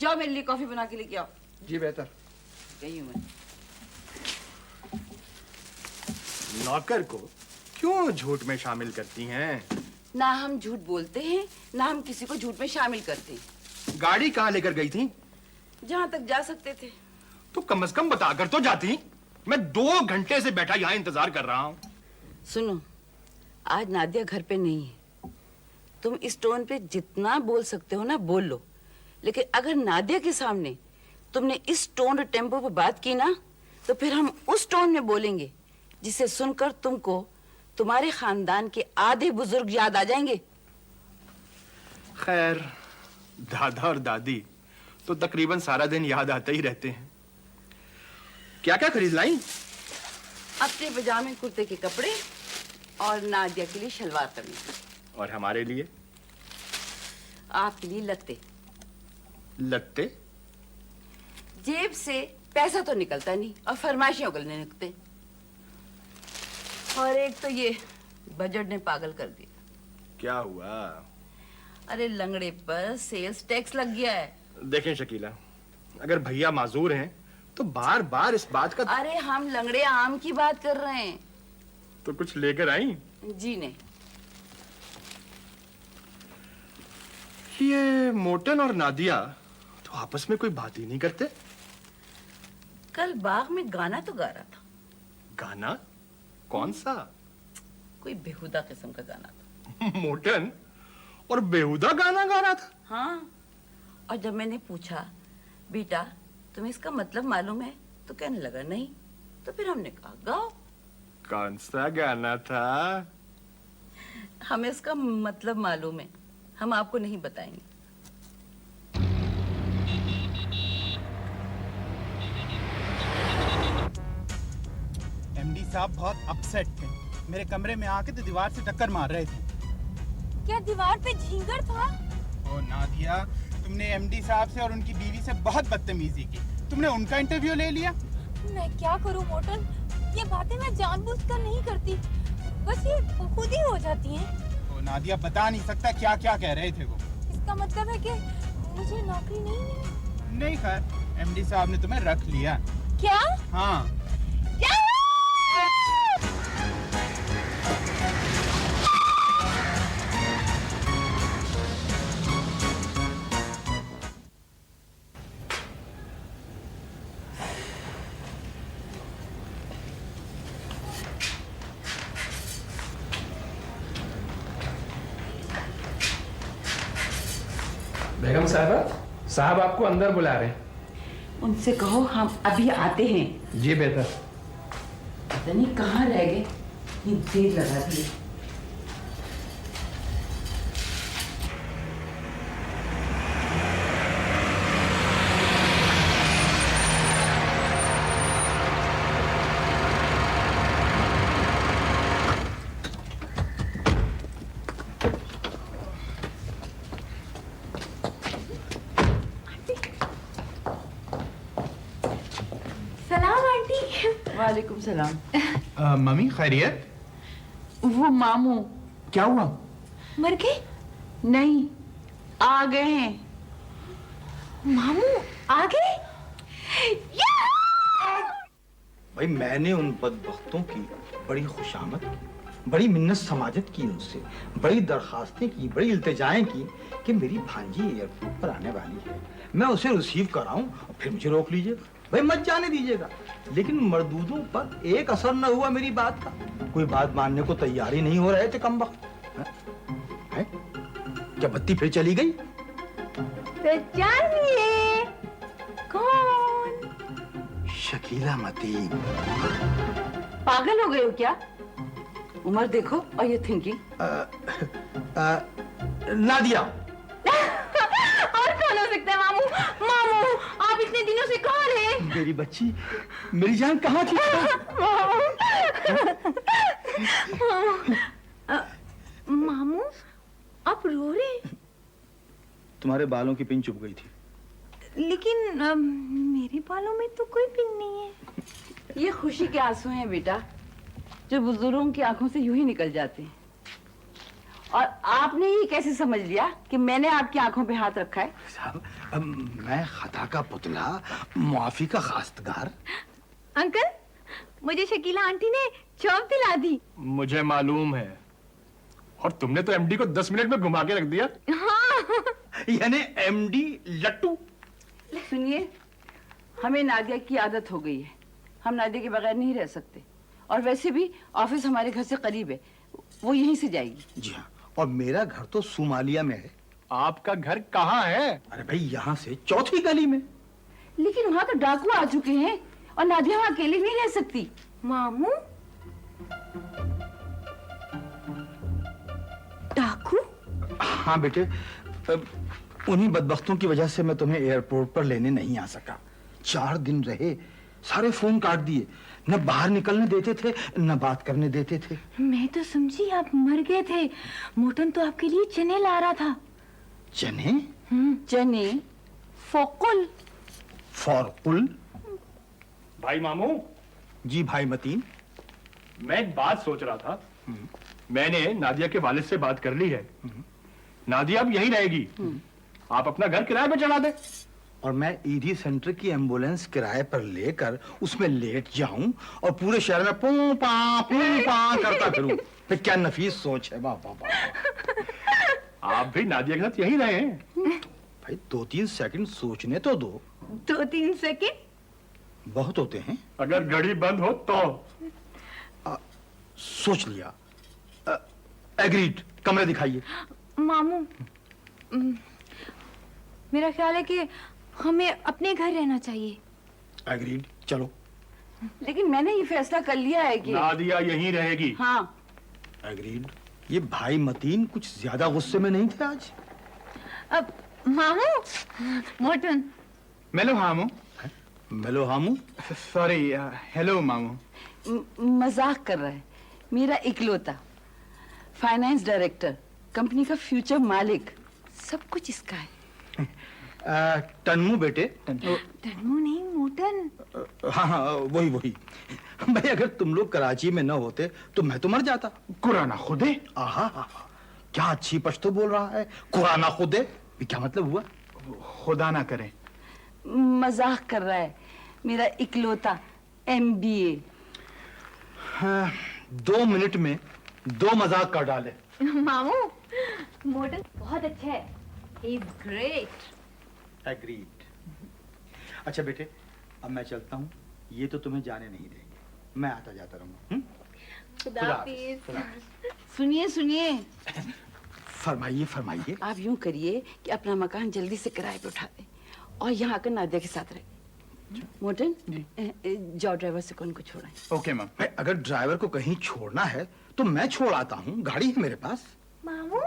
जाओ मेरे लिए कॉफी बना के लेके आओ। जी बेहतर। गई हूँ मैं। नौकर को क्यों झूठ में शामिल करती हैं? ना हम झूठ बोलते हैं ना हम किसी को झूठ में शामिल करते हैं। गाड़ी कहाँ लेकर गई थी? जहाँ तक जा सकते थे। तो कम से कम बताकर तो जाती। मैं 2 घंटे से बैठा यहाँ इंतजार कर रहा हूँ। सुनो, आज नादिया घर पे नहीं है। तुम इस टोन पे जितना बोल सकते हो ना बोल लो, लेकिन अगर नादिया के सामने तुमने इस टोन और टेम्पो पे बात की ना तो फिर हम उस टोन में बोलेंगे जिसे सुनकर तुमको तुम्हारे खानदान के आधे बुजुर्ग याद आ जाएंगे। खैर, दादा और दादी तो तकरीबन सारा दिन याद आते ही रहते हैं। क्या क्या खरीद लाई? अपने पजामे कुर्ते के कपड़े और नादिया के लिए शलवार कमीज। और हमारे लिए? आपके लिए लत्ते। लत्ते? जेब से पैसा तो निकलता नहीं और फरमाइशें उगलने लगते। और एक तो ये बजट ने पागल कर दिया। क्या हुआ? अरे लंगड़े पर सेल्स टैक्स लग गया है। देखें शकीला, अगर भैया माजूर हैं तो बार बार इस बात का। अरे हम लंगड़े आम की बात कर रहे हैं। तो कुछ लेकर आई? जी नहीं। ये मोटन और नादिया तो आपस में कोई बात ही नहीं करते। कल बाग में गाना तो गा रहा था। गाना? कौन सा? कोई बेहुदा किस्म का गाना था। मोटन और बेहुदा गाना गा रहा था? हाँ, और जब मैंने पूछा बेटा तुम्हें इसका मतलब मालूम है तो कहने लगा नहीं। तो फिर हमने कहा गाओ। कौन सा गाना था? हमें इसका मतलब मालूम है, हम आपको नहीं बताएंगे। एमडी साहब बहुत अपसेट थे। मेरे कमरे में आके तो दीवार से टक्कर मार रहे थे। क्या दीवार पे झींगर था? ओ नादिया, तुमने एमडी साहब से और उनकी बीवी से बहुत बदतमीजी की। तुमने उनका इंटरव्यू ले लिया। मैं क्या करूं मोटन, ये बातें मैं जानबूझकर नहीं करती, बस ये खुद ही हो जाती हैं। ओ नादिया, बता नहीं सकता क्या क्या कह रहे थे वो। इसका मतलब है कि मुझे नौकरी नहीं मिली? नहीं, खैर एमडी साहब ने तुम्हें रख लिया। क्या? हाँ। बेगम साहब, साहब आपको अंदर बुला रहे हैं। उनसे कहो हम अभी आते हैं। जी बेहतर। पता नहीं कहाँ रह गए, इतनी देर लगा दी। सलाम आंटी। वालेकुम सलाम। मम्मी खैरियत? वो मामू क्या हुआ? मर गए? नहीं, आ गए हैं। मामू आ गए? भाई मैंने उन बदबख्तों की बड़ी खुशामद की, बड़ी मिन्नत समाजत की उनसे, बड़ी दरखास्तें की, बड़ी इल्तिजाएं की कि मेरी भांजी एयरपोर्ट पर आने वाली है, मैं उसे रिसीव कराऊं और फिर मुझे रोक लीजिएगा, भाई मत जाने दीजिएगा। लेकिन मर्दूदों पर एक असर न हुआ मेरी बात का। कोई बात मानने को तैयार ही नहीं हो रहे थे कमबख्त। है? क्या बत्ती फिर चली गई? तो जानिए कौन? शकीला मतीन। पागल हो गए हो क्या? उम्र देखो और ये थिंकिंग। नादिया। और कौन हो सकता है मामू? मामू आप इतने दिनों से कहाँ रहे? मेरी बच्ची, मेरी जान कहाँ थी? मामू आप रो रहे? तुम्हारे बालों की पिन चुभ गई थी। लेकिन मेरे बालों में तो कोई पिन नहीं है। ये खुशी के आंसू हैं बेटा, जो बुजुर्गों की आंखों से यूं ही निकल जाते हैं। और आपने ये कैसे समझ लिया कि मैंने आपकी आंखों पे हाथ रखा है? साहब, मैं खता का पुतला, मुआफी का खास्तगार। अंकल, मुझे शकीला आंटी ने चौक दिला दी। मुझे मालूम है। और तुमने तो एमडी को 10 मिनट में घुमा के रख दिया। यानी एमडी लट्टू। सुनिए, हमें नादिया की आदत हो गई है, हम नादिया के बगैर नहीं रह सकते। और वैसे भी ऑफिस हमारे घर से करीब है, वो यहीं से जाएगी। जी हाँ, और मेरा घर तो सोमालिया में है। आपका घर कहाँ है? अरे भाई, यहाँ से चौथी गली में। लेकिन वहाँ तो डाकू आ चुके हैं और नादिया वहाँ अकेली नहीं रह सकती। मामू, डाकू? हाँ बेटे, उन्हीं बदबख्तों की वजह से मैं तुम्हें एयरपोर्ट पर लेने नहीं आ सका। 4 दिन रहे, सारे फोन काट दिए, न बाहर निकलने देते थे न बात करने देते थे। मैं तो समझी आप मर गए थे। मोटन तो आपके लिए चने ला रहा था। चने? चने फोकुल। फॉरकुल? भाई मामू, जी भाई मतीन। मैं एक बात सोच रहा था। मैंने नादिया के वालिद से बात कर ली है। नादिया अब यहीं रहेगी। आप अपना घर किराए पे चढ़ा दे। और मैं ईडी सेंटर की एम्बुलेंस किराए पर लेकर उसमें लेट जाऊं और पूरे शहर में पू पा करता फिरूं। फिर क्या नफीस सोच है। वाह वाह वाह। आप भी नादिया के साथ यहीं रहे। भाई 2-3 सेकंड सोचने तो दो। 2-3 सेकंड बहुत होते हैं। अगर घड़ी बंद हो तो। सोच लिया। एग्रीड। कमरे दिखाइए। मामू, मेरा ख्याल है कि हमें अपने घर रहना चाहिए। एग्रीड, चलो। लेकिन मैंने ये फैसला कर लिया है कि नादिया यहीं रहेगी। हाँ। एग्रीड। ये भाई मतीन कुछ ज्यादा गुस्से में नहीं थे आज? अब मामू, मोटन। मेलो हामू। मेलो हामू। सॉरी, हेलो मामू। मजाक कर रहा है। मेरा इकलौता फाइनेंस डायरेक्टर, कंपनी का फ्यूचर मालिक, सब कुछ इसका है। टन्मू बेटे। टन्नू नहीं, मोटन। हाँ हाँ, वही वही। भाई अगर तुम लोग कराची में न होते तो मैं तो मर जाता। कुराना खुदे। आहा, क्या अच्छी पश्तो बोल रहा है। कुराना खुदे, ये क्या मतलब हुआ? खुदा ना करे। मजाक कर रहा है। मेरा इकलौता MBA। 2 मिनट में 2 मजाक कर डाले। मामू, मोटन बहुत अच्छा है। He is great. एग्रीड। अच्छा बेटे, अब मैं चलता हूँ। ये तो तुम्हें जाने नहीं देंगे, मैं आता जाता रहूंगा। खुदाफिज। सुनिए सुनिए, फरमाइए फरमाइए। आप यूं करिए कि अपना मकान जल्दी से किराए पे उठा दें और यहाँ आकर नादिया के साथ रहे। मोटन, जाओ ड्राइवर से कौन को छोड़ाएं। Okay ma'am. भाई अगर ड्राइवर को कहीं छोड़ना है तो मैं छोड़ आता हूँ, गाड़ी है मेरे पास। मामू,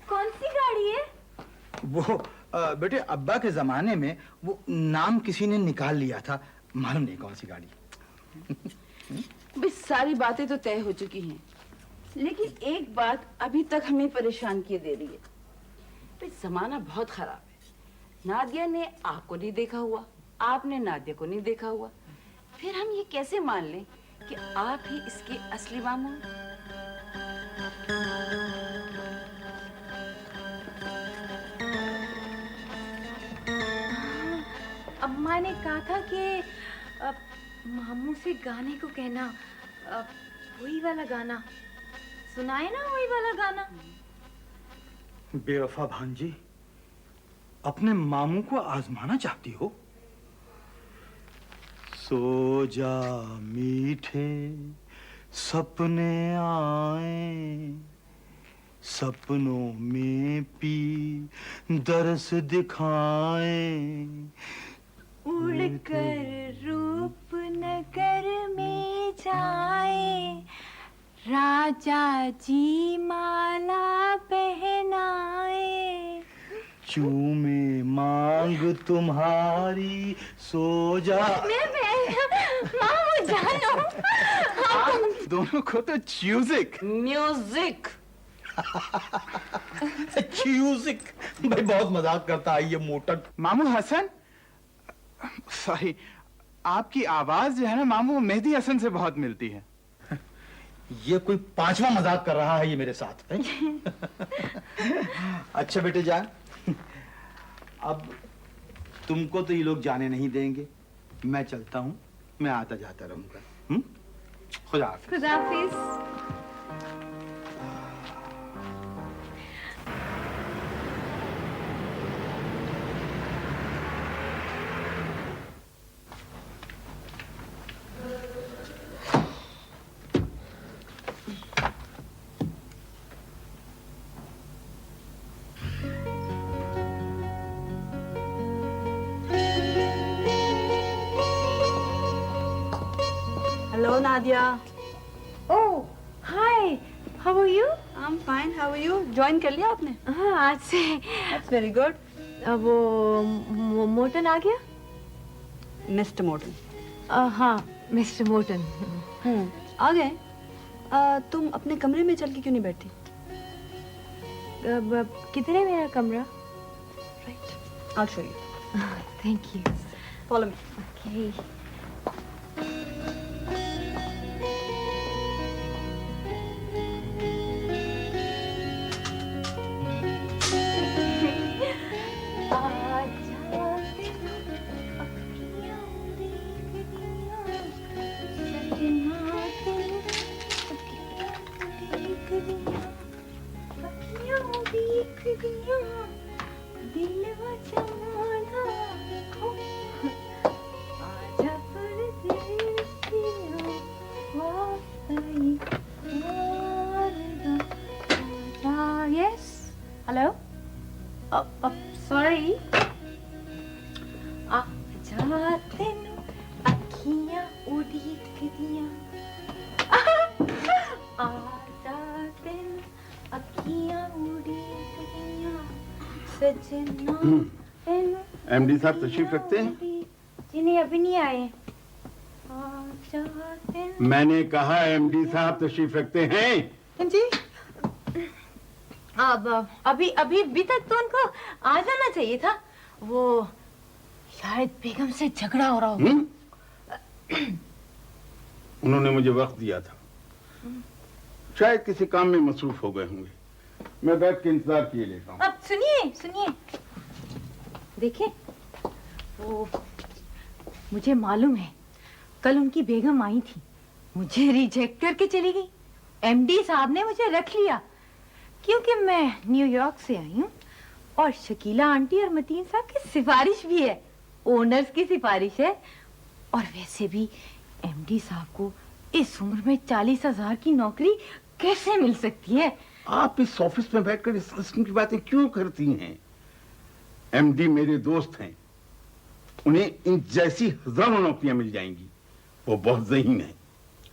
कौन सी गाड़ी है? वो बेटे अब्बा के जमाने में वो नाम किसी ने निकाल लिया था, मालूम नहीं कौन सी गाड़ी। बस सारी बातें तो तय हो चुकी हैं, लेकिन एक बात अभी तक हमें परेशान किए दे रही है। बस जमाना बहुत खराब है। नादिया ने आपको नहीं देखा हुआ, आपने नादिया को नहीं देखा हुआ, फिर हम ये कैसे मान लें कि आप ही इसके असली मामू हैं? अम्मा ने कहा था कि मामू से गाने को कहना, वही वाला गाना सुनाए ना, वही वाला गाना। बेवफा भांजी, अपने मामू को आजमाना चाहती हो? सो जा मीठे सपने आए, सपनों में पी दरस दिखाए, उड़कर रूपनगर में जाए, राजा जी माला पहनाए, चूमे मांग तुम्हारी, सो जा। मामू जानो। दोनों को तो म्यूजिक। म्यूजिक। म्यूजिक। भाई बहुत मजाक करता है ये मोटक। मामू हसन, सॉरी, आपकी आवाज जो है ना मामू, मेहदी हसन से बहुत मिलती है। ये कोई पांचवा मजाक कर रहा है ये मेरे साथ है? अच्छा बेटे जान, अब तुमको तो ये लोग जाने नहीं देंगे, मैं चलता हूँ, मैं आता जाता रहूंगा। खुदा हाफिज। खुदा हाफिज। Hello, Nadia. Oh, hi. How are you? I'm fine. How are you? Join कर लिया आपने? हाँ, आज से That's very good. वो मोटन आ गया? Mr. Morton. हाँ, मिस्टर मोटन। आ गए? तुम अपने कमरे में चल के क्यों नहीं बैठी? किधर है मेरा कमरा? Right. I'll show you. Thank you. Follow me. Okay. Yes. Hello. Sorry. जाते नु अखियां उड़ीक दिया आ जाते नु अखियां उड़ीक दिया सजना तेनु एमडी साहब तशरीफ रखते हैं? जी नहीं, अभी नहीं आए। आ जाते नु मैंने कहा एमडी साहब तशरीफ रखते हैं। जी अब अभी तक तो उनको आ जाना चाहिए था। वो शायद बेगम से झगड़ा हो रहा होगा। उन्होंने मुझे वक्त दिया था, शायद किसी काम में मसरूफ हो गए होंगे। मैं बैठ के इंतजार किए लेता हूँ। अब सुनिए देखिए, वो मुझे मालूम है कल उनकी बेगम आई थी, मुझे रिजेक्ट करके चली गई। एमडी साहब ने मुझे रख लिया क्योंकि मैं न्यूयॉर्क से आई हूँ और शकीला आंटी और मतीन साहब की सिफारिश भी है, ओनर्स की सिफारिश है। और वैसे भी एमडी साहब को इस उम्र में 40,000 की नौकरी कैसे मिल सकती है? आप इस ऑफिस में बैठकर इस किस्म की बातें क्यों करती हैं? एमडी मेरे दोस्त हैं, उन्हें इन जैसी हजारों नौकरियां मिल जाएंगी। वो बहुत ज़हीन है।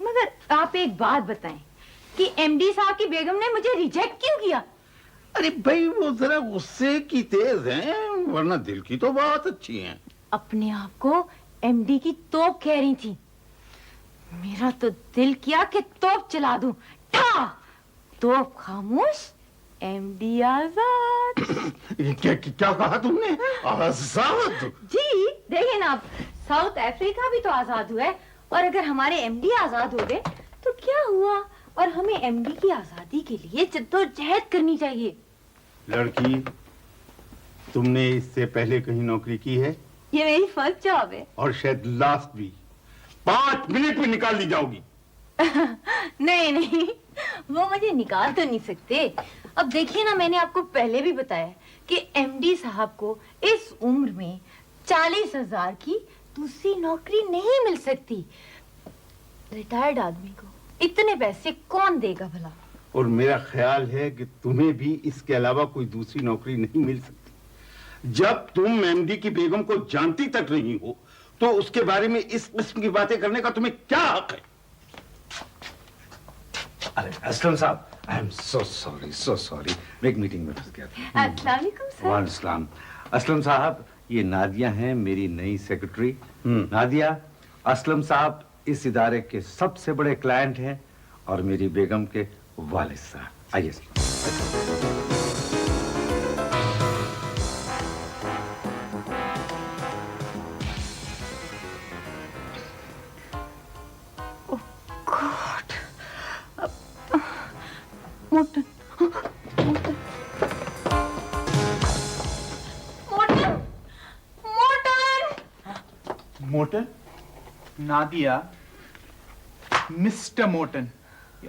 मगर आप एक बात बताएं कि एमडी साहब की बेगम ने मुझे रिजेक्ट क्यों किया? अरे भाई, वो जरा गुस्से की तेज हैं, वरना दिल की तो बहुत अच्छी हैं। अपने आप को एमडी की तोप कह रही थी। मेरा तो दिल किया कि तोप चला दूं। तोप खामोश, एमडी आजाद। क्या कहा तुमने? आजाद? जी देखिए ना, आप साउथ अफ्रीका भी तो आजाद हुआ है, और अगर हमारे एमडी आजाद हो गए तो क्या हुआ? और हमें एमडी की आजादी के लिए जद्दोजहद करनी चाहिए। लड़की, तुमने इससे पहले कहीं नौकरी की है? ये मेरी फर्स्ट जॉब है। और शायद लास्ट भी। 5 मिनट में निकाल दी जाओगी। नहीं, वो मुझे निकाल तो नहीं सकते। अब देखिए ना, मैंने आपको पहले भी बताया कि एमडी साहब को इस उम्र में 40,000 की दूसरी नौकरी नहीं मिल सकती। रिटायर्ड आदमी को इतने पैसे कौन देगा भला? और मेरा ख्याल है कि तुम्हें भी इसके अलावा कोई दूसरी नौकरी नहीं मिल सकती। जब तुम एमडी की बेगम को जानती तक नहीं हो तो उसके बारे में इस किस्म की बातें करने का तुम्हें क्या हक है? अरे असलम साहब, आई एम सो सॉरी, मैं एक मीटिंग में फंस गया था। अस्सलाम वालेकुम सर। वालेकुम सलाम। असलम साहब, ये नादिया हैं, मेरी नई सेक्रेटरी। नादिया, असलम साहब इस इदारे के सबसे बड़े क्लाइंट हैं और मेरी बेगम के वालिद साहब। आइए। गॉड, अब मोटन, नादिया, मिस्टर मोटन,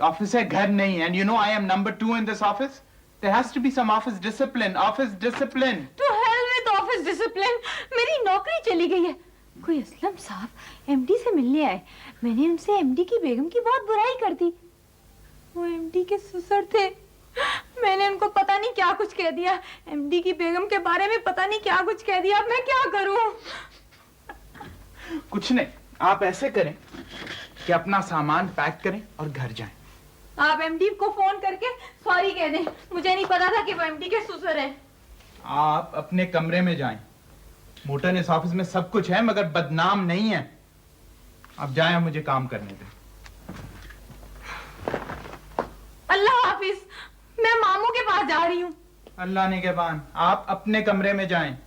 ऑफिस है, घर नहीं है. And you know I am number 2 in this office. There has to be some office discipline. Office discipline. To hell with office discipline. मेरी नौकरी चली गई है. कोई असलम साहब एमडी से मिलने आए. मैंने उनसे एमडी की बेगम की बहुत बुराई कर दी. वो एमडी के ससुर थे. मैंने उनको पता नहीं क्या कुछ कह दिया. एमडी की बेगम के बारे में पता नहीं क्या कुछ कह दिया. मैं क्या करूं? कुछ नहीं, आप ऐसे करें कि अपना सामान पैक करें और घर जाएं. आप एमडी को फोन करके सॉरी कह दें. मुझे नहीं पता था कि वो एमडी के ससुर हैं. आप अपने कमरे में जाएं. मोटन इस ऑफिस में सब कुछ है मगर बदनाम नहीं है. आप जाएं, आप मुझे काम करने दें. अल्लाह हाफिज. मैं मामू के पास जा रही हूँ. अल्लाह ने के बान, आप अपने कमरे में जाएं.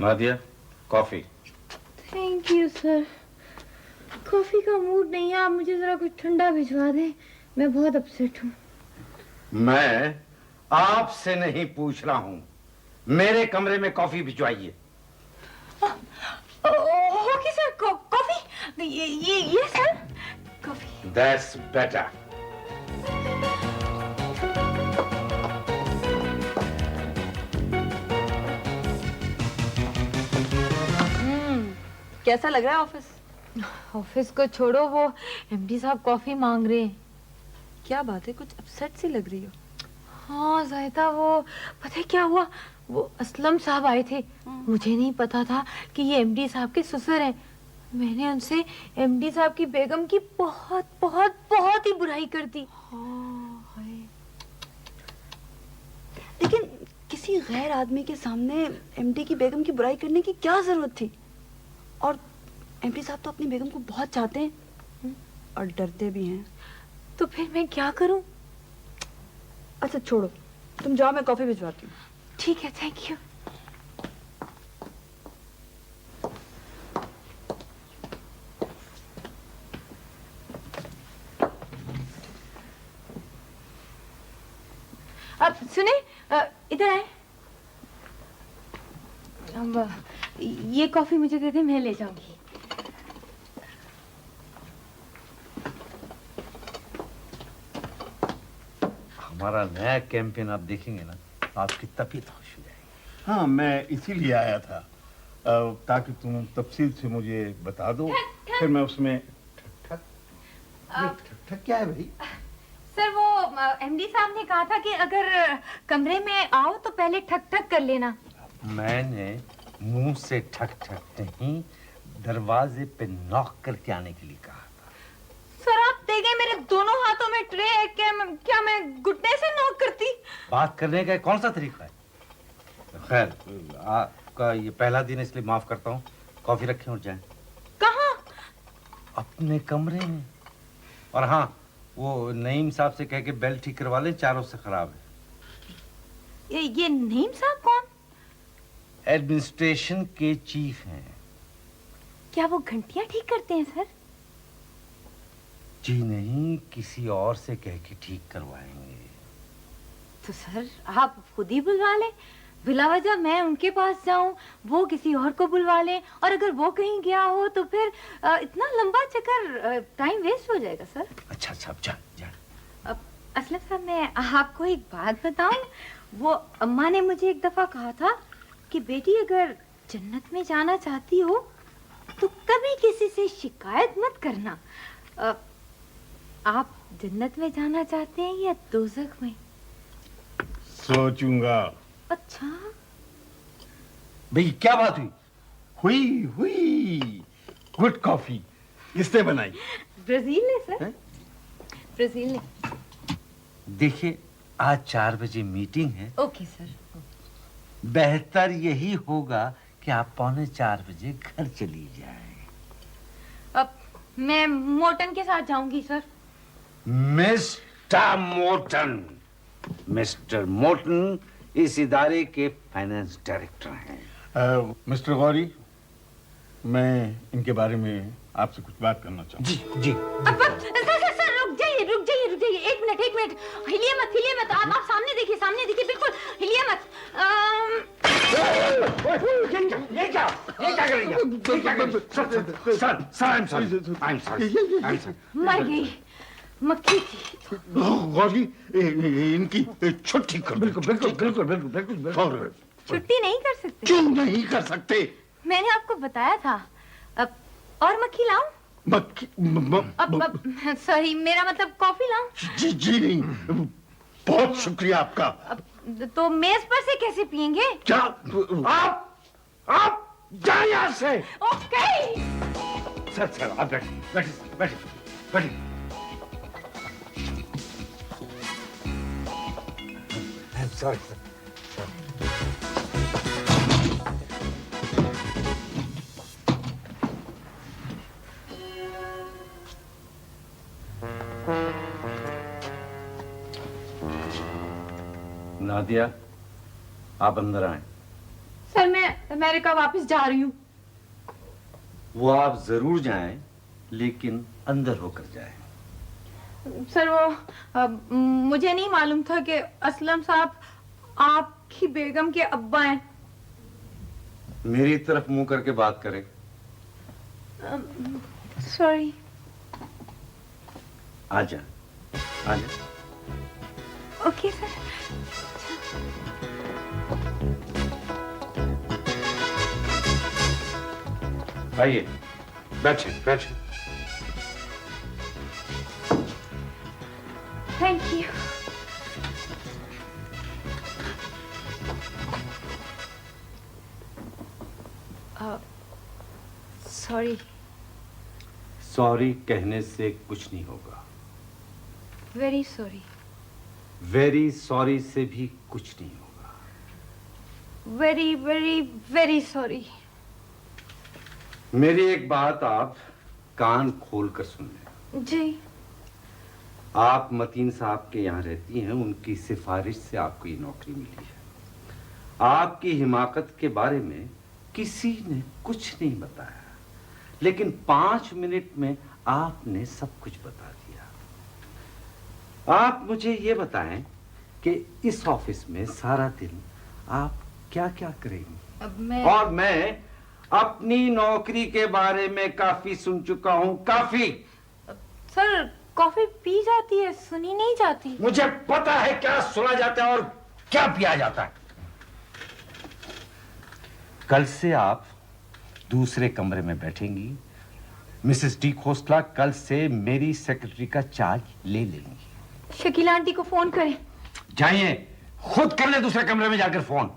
Nadia, coffee. Thank you sir. Coffee का मूड नहीं है. आप मुझे जरा कुछ ठंडा भिजवा दें. मैं बहुत अपसेट हूँ. मैं आपसे नहीं पूछ रहा हूं. मेरे कमरे में कॉफी भिजवाइए. Okay sir. कॉफी. ये सर कॉफी. That's better. कैसा लग रहा है ऑफिस? ऑफिस को छोड़ो. वो एमडी साहब कॉफी मांग रहे हैं. क्या बात है, कुछ अपसेट सी लग रही हो. हाँ जायदा, वो पता है क्या हुआ? वो असलम साहब आए थे. मुझे नहीं पता था कि ये एमडी साहब के ससुर हैं. मैंने उनसे एमडी साहब की बेगम की बहुत बहुत बहुत ही बुराई कर दी. लेकिन किसी गैर आदमी के सामने एमडी की बेगम की बुराई करने की क्या जरूरत थी? और एमडी साहब तो अपनी बेगम को बहुत चाहते हैं और डरते भी हैं. तो फिर मैं क्या करूं? अच्छा छोड़ो, तुम जाओ, मैं कॉफी भिजवाती हूँ. ठीक है. Thank you. अब सुने, इधर आए. अब ये कॉफी मुझे दे दे, मैं ले जाऊंगी. हमारा नया कैंपेन आप देखेंगे ना, आपकी तबीयत खुश हो जाएगी. हाँ, मैं इसीलिए आया था ताकि तुम तफसील से मुझे बता दो. फिर मैं उसमें ठक ठक क्या है भाई? सर वो एमडी साहब ने कहा था कि अगर कमरे में आओ तो पहले ठक ठक कर लेना. मैंने मुंह से ठक ठक नहीं, दरवाजे पे नॉक करके आने के लिए कहा था. सर आप देखें, मेरे दोनों हाथों में ट्रे है. क्या मैं घुटने से नॉक करती? बात करने का कौन सा तरीका है? खैर, आपका ये पहला दिन इसलिए माफ करता हूँ. कॉफी रखें और जाएं. कहाँ? अपने कमरे में. और हाँ, वो नईम साहब से कह के बेल ठीक करवा लें, चारों से खराब है. ये नईम साहब कौन? एडमिनिस्ट्रेशन के चीफ हैं. क्या वो घंटियां ठीक करते हैं सर? जी नहीं, किसी और से कह के ठीक करवाएंगे. तो सर आप खुद ही बुलवा लें. बिला वजह मैं उनके पास जाऊं, वो किसी और को बुलवा लें. और अगर वो कहीं गया हो तो फिर इतना लंबा चक्कर, टाइम वेस्ट हो जाएगा सर. अच्छा, जा. अब असलम साहब, मैं आपको एक बात बताऊं. वो अम्मा ने मुझे एक दफा कहा था कि बेटी अगर जन्नत में जाना चाहती हो तो कभी किसी से शिकायत मत करना. आप जन्नत में जाना चाहते हैं या दोज़ख में? सोचूंगा. अच्छा. भाई क्या बात हुई? गुड कॉफी किसने बनाई? ब्राजील ने सर. ब्राजील ने. देखिए, आज 4 बजे मीटिंग है. Okay sir. बेहतर यही होगा कि आप 3:45 बजे घर चली जाएं. अब मैं मोटन के साथ जाऊंगी सर. मिस्टर मोटन इस इदारे के फाइनेंस डायरेक्टर हैं। मिस्टर गौरी, मैं इनके बारे में आपसे कुछ बात करना चाहूँ। जी जी। सर रुक जाइए रुक जाइए रुक जाइए, एक मिनट हिलिए मत आप सामने देखिए बिल्कुल हिलिए मत। ये क्या कर रही है? सर, मर गई, मक्खी थी। गौरी, इनकी छुट्टी कर। बिल्कुल। छुट्टी नहीं कर सकते? क्यों नहीं कर सकते? मैंने आपको बताया था। अब और मक्खी लाऊं? अब सॉरी, मेरा मतलब कॉफी लाऊं? जी नहीं, बहुत शुक्रिया आपका। तो मेज पर से कैसे पिएंगे? क्या आप जाए यहाँ से। ओके। सर आप बैठिए। Sorry sir. नादिया, आप अंदर आए। सर मैं अमेरिका वापस जा रही हूँ। वो आप जरूर जाएं, लेकिन अंदर होकर जाएं। सर वो मुझे नहीं मालूम था कि असलम साहब आपकी बेगम के अब्बा हैं। मेरी तरफ मुंह करके बात करें। सॉरी। आजा। Okay sir. आइए, बैठे। Thank you. सॉरी। सॉरी कहने से कुछ नहीं होगा। Very sorry. वेरी सॉरी से भी कुछ नहीं होगा। Very very very sorry. मेरी एक बात आप कान खोल कर सुन लें। जी। आप मतीन साहब के यहाँ रहती हैं, उनकी सिफारिश से आपको ये नौकरी मिली है। आपकी हिमाकत के बारे में किसी ने कुछ नहीं बताया, लेकिन 5 मिनट में आपने सब कुछ बता दिया। आप मुझे ये बताएं कि इस ऑफिस में सारा दिन आप क्या क्या करेंगी? और मैं अपनी नौकरी के बारे में काफी सुन चुका हूं, काफी। सर कॉफी पी जाती है, सुनी नहीं जाती। मुझे पता है क्या सुना जाता है और क्या पिया जाता है। कल से आप दूसरे कमरे में बैठेंगी। मिसेस डी खोसला कल से मेरी सेक्रेटरी का चार्ज ले लेंगी। शकीला आंटी को फोन करें। जाइए, खुद कर ले दूसरे कमरे में जाकर फोन।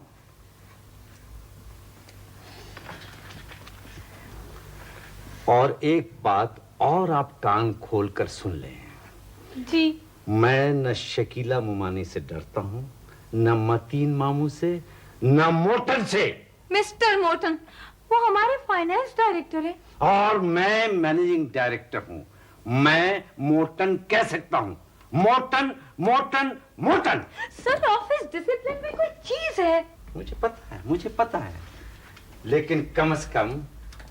और एक बात और आप कान खोलकर सुन लें। जी। मैं न शकीला मुमानी से डरता हूं, न मतीन मामू से, न मोटन से। मिस्टर मोटन, वो हमारे फाइनेंस डायरेक्टर है। और मैं मैनेजिंग डायरेक्टर हूं। मैं मोटन कह सकता हूं। मोटन मोटन मोटन। सर ऑफिस डिसिप्लिन में कोई चीज है। मुझे पता है, लेकिन कम से कम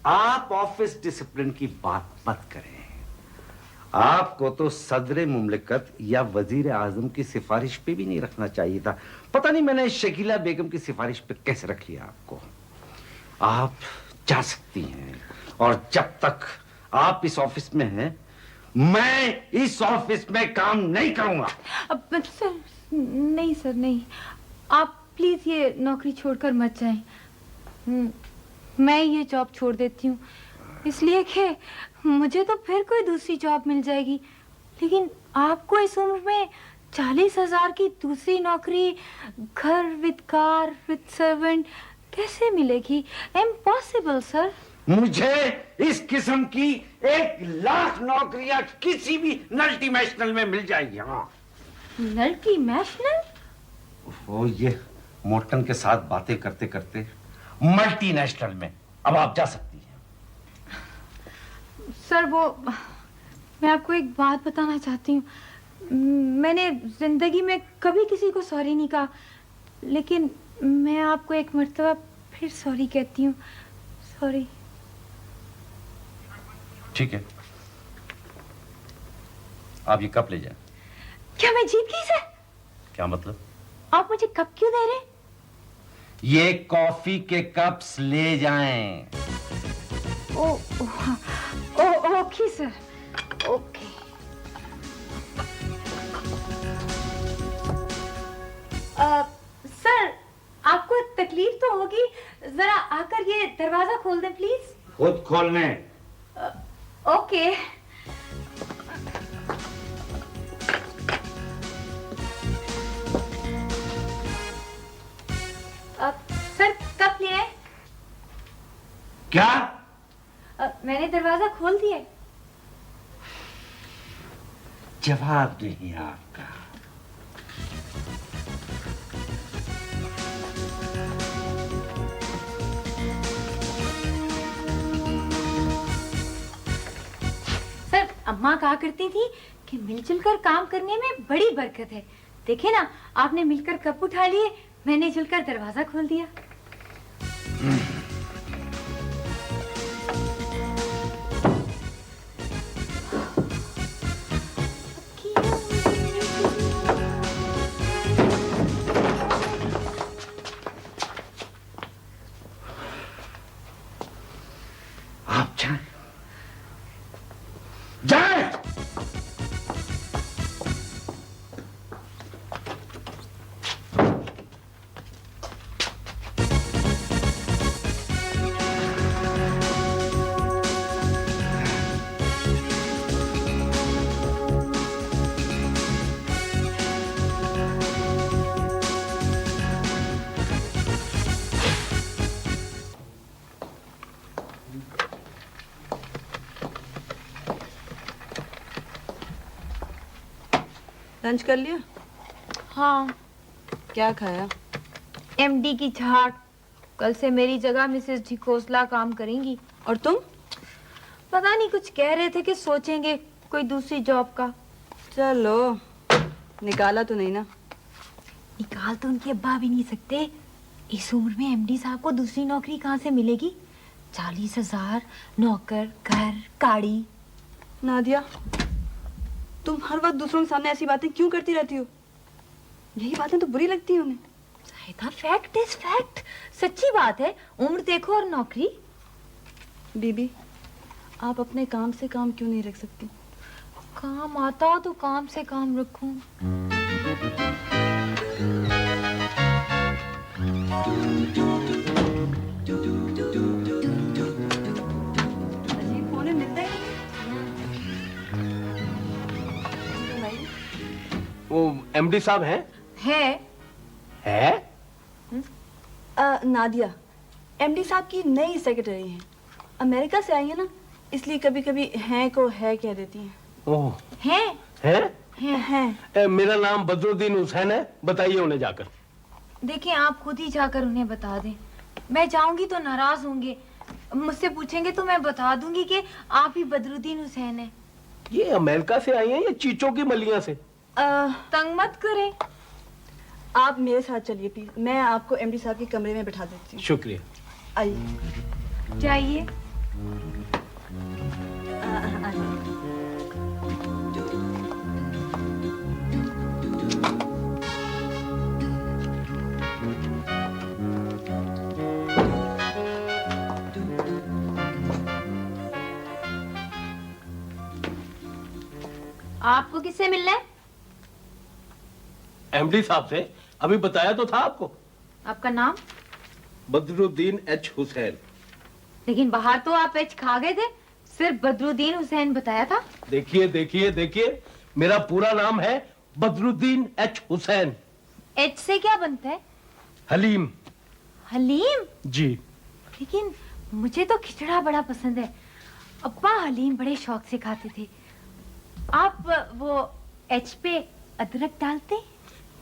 आप ऑफिस डिसिप्लिन की बात मत करें। आपको तो सदर मुमलिकत या वजीर आजम की सिफारिश पे भी नहीं रखना चाहिए था। पता नहीं मैंने शकीला बेगम की सिफारिश पे कैसे रख लिया आपको। आप जा सकती हैं, और जब तक आप इस ऑफिस में हैं, मैं इस ऑफिस में काम नहीं करूंगा। अब सर नहीं, सर नहीं, आप प्लीज ये नौकरी छोड़कर मत जाएं। मैं ये जॉब छोड़ देती हूँ, इसलिए कि मुझे तो फिर कोई दूसरी जॉब मिल जाएगी, लेकिन आपको इस उम्र में 40,000 की दूसरी नौकरी, घर विद कार विद सर्वेंट कैसे मिलेगी? Impossible sir. मुझे इस किस्म की 1,00,000 नौकरियां किसी भी मल्टीनेशनल में मिल जाएगी। हाँ, मल्टीनेशनल? वो ये मोटन के साथ बातें करते करते मल्टीनेशनल में अब आप जा सकती हैं। सर वो मैं आपको एक बात बताना चाहती हूँ। मैंने जिंदगी में कभी किसी को सॉरी नहीं कहा, लेकिन मैं आपको एक मर्तबा फिर सॉरी कहती हूँ। सॉरी। ठीक है, आप ये कप ले जाएं। क्या मैं जीत गई सर? क्या मतलब? आप मुझे कप क्यों दे रहे? ये कॉफी के कप्स ले जाएं। ओ, ओके सर, ओके। सर, आपको तकलीफ तो होगी, जरा आकर ये दरवाजा खोल दें प्लीज। खुद खोलने। ओके। सर कप ले आए? क्या? मैंने दरवाजा खोल दिया। जवाब नहीं आपका। सर, अम्मा कहा करती थी कि मिलजुल कर काम करने में बड़ी बरकत है। देखे ना, आपने मिलकर कप उठा लिए, मैंने जुलकर दरवाजा खोल दिया। आप जाएं। जाएं। लंच कर लिया? हाँ। क्या खाया? एमडी की छाट। कल से मेरी जगह मिसेस ढिकोसला काम करेंगी। और तुम? पता नहीं, कुछ कह रहे थे कि सोचेंगे कोई दूसरी जॉब का। चलो, निकाला तो नहीं ना? निकाल तो उनके अब्बा भी नहीं सकते। इस उम्र में एमडी साहब को दूसरी नौकरी कहाँ से मिलेगी? 40,000, नौकर, घर, गाड़ी। नादिया, तुम हर वक्त दूसरों के सामने ऐसी बातें क्यों करती रहती हो? यही बातें तो बुरी लगती हैं उन्हें। Zahida, fact is fact. सच्ची बात है। उम्र देखो और नौकरी। बीबी, आप अपने काम से काम क्यों नहीं रख सकती? काम आता हो तो काम से काम रखूं। अजीब फोन है, मिलता है। वो एमडी साहब हैं? है? नादिया, एमडी साहब की नई सेक्रेटरी हैं। अमेरिका से आई है ना, इसलिए कभी कभी हैं को है कह देती हैं। ओह, हैं? हैं। मेरा नाम बदरुद्दीन हुसैन है, बताइए उन्हें जाकर। देखिए, आप खुद ही जाकर उन्हें बता दें। मैं जाऊंगी तो नाराज होंगे। मुझसे पूछेंगे तो मैं बता दूंगी कि आप ही बदरुद्दीन हुसैन हैं। ये अमेरिका से आई हैं या चीचों की मलिया से? तंग मत करें। आप मेरे साथ चलिए प्लीज, मैं आपको एमडी साहब के कमरे में बिठा देती हूँ। शुक्रिया। आइए। जाइए। आपको किससे मिलना है? एमडी साहब से। अभी बताया तो था आपको। आपका नाम? बदरुद्दीन एच हुसैन। लेकिन बाहर तो आप एच खा गए थे, सिर्फ बदरुद्दीन हुसैन बताया था। देखिए देखिए देखिए, मेरा पूरा नाम है बदरुद्दीन एच हुसैन। एच से क्या बनता है? हलीम। हलीम? जी। लेकिन मुझे तो खिचड़ा बड़ा पसंद है। अब्बा हलीम बड़े शौक से खाते थे। आप वो एच पे अदरक डालते?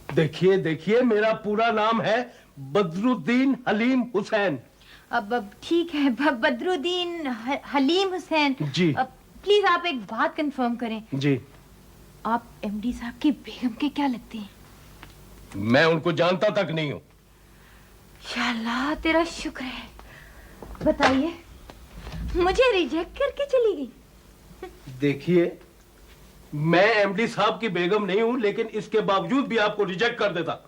देखिए देखिए, मेरा पूरा नाम है बदरुद्दीन हलीम हुसैन। अब ठीक है, बदरुद्दीन हलीम हुसैन जी। प्लीज आप एक बात कंफर्म करें। जी। आप एमडी साहब की बेगम के क्या लगते हैं? मैं उनको जानता तक नहीं हूं। या अल्लाह तेरा शुक्र है। बताइए, मुझे रिजेक्ट करके चली गई। देखिए, मैं एमडी साहब की बेगम नहीं हूं, लेकिन इसके बावजूद भी आपको रिजेक्ट कर देता।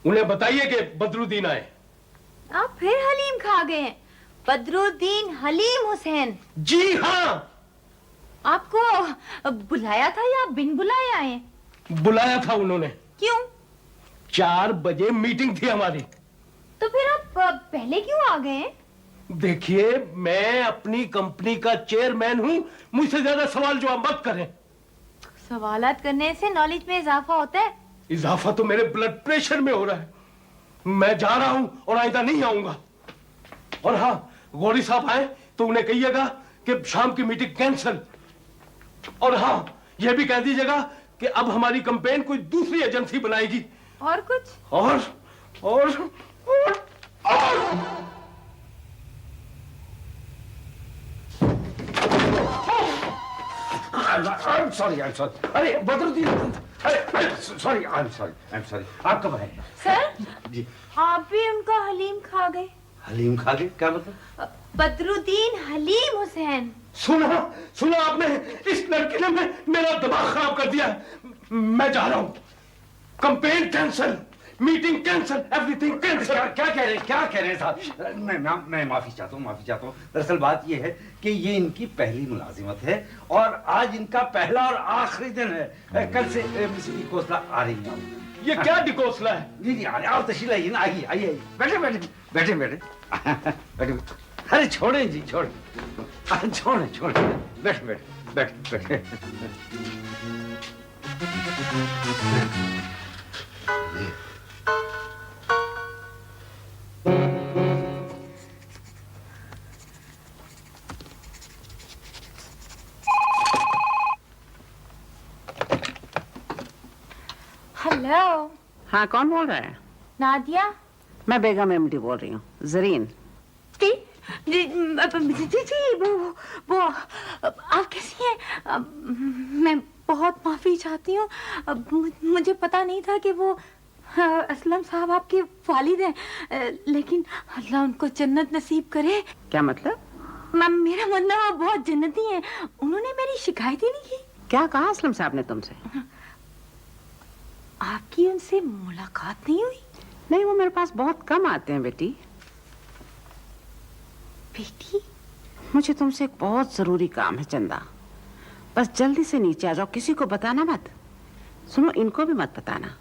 उन्हें बताइए कि बदरुद्दीन आए। आप फिर हलीम खा गए हैं। बदरुद्दीन हलीम हुसैन। जी हाँ। आपको बुलाया था या बिन बुलाए आए? बुलाया था उन्होंने। क्यों? 4 बजे मीटिंग थी हमारी। तो फिर आप पहले क्यों आ गए? देखिए, मैं अपनी कंपनी का चेयरमैन हूं, मुझसे ज्यादा सवाल जवाब मत करें। सवालात करने से नॉलेज में इजाफा होता है। इजाफा तो मेरे ब्लड प्रेशर में हो रहा है। मैं जा रहा हूं और आइंदा नहीं आऊंगा। और हाँ, गौरी साहब आए तो उन्हें कहिएगा कि शाम की मीटिंग कैंसिल। और हाँ, यह भी कह दीजिएगा कि अब हमारी कंपेन कोई दूसरी एजेंसी बनाएगी। और कुछ? और I'm sorry. अरे बदरुद्दीन, अरे सॉरी, I'm sorry. आप कब आए? सर, जी। आप भी उनका हलीम खा गए। हलीम खा गए? क्या मतलब? बदरुद्दीन हलीम हुसैन। सुना आपने? इस लड़की ने मेरा दिमाग खराब कर दिया। मैं जा रहा हूं। Campaign cancel, meeting cancel, everything cancel. क्या कह रहे हैं साहब? मैं माफी चाहता हूँ। दरअसल बात यह है कि ये इनकी पहली मुलाजिमत है और आज इनका पहला और आखिरी दिन है। कल से मिसेस डिकोस्ला आ रही है। ये क्या डिकोस्ला है? जी, आप तशरीफ लाइए ना। आइए। बैठे। अरे छोड़े जी, छोड़े। बैठे। हेलो। हाँ, कौन बोल रहा है? नादिया। मैं बेगम एमडी बोल रही हूँ, जरीन। जी, वो आप कैसी हैं? मैं बहुत माफी चाहती हूँ। मुझे पता नहीं था कि वो असलम साहब आपके वालिद हैं, लेकिन अल्लाह उनको जन्नत नसीब करे। क्या मतलब? मेरा मतलब वो बहुत जन्नती हैं। उन्होंने मेरी शिकायत ही नहीं की। क्या कहा असलम साहब ने तुमसे? आपकी उनसे मुलाकात नहीं हुई? नहीं, वो मेरे पास बहुत कम आते हैं बेटी। बेटी, मुझे तुमसे एक बहुत जरूरी काम है चंदा। बस जल्दी से नीचे आ जाओ, किसी को बताना मत। सुनो, इनको भी मत बताना।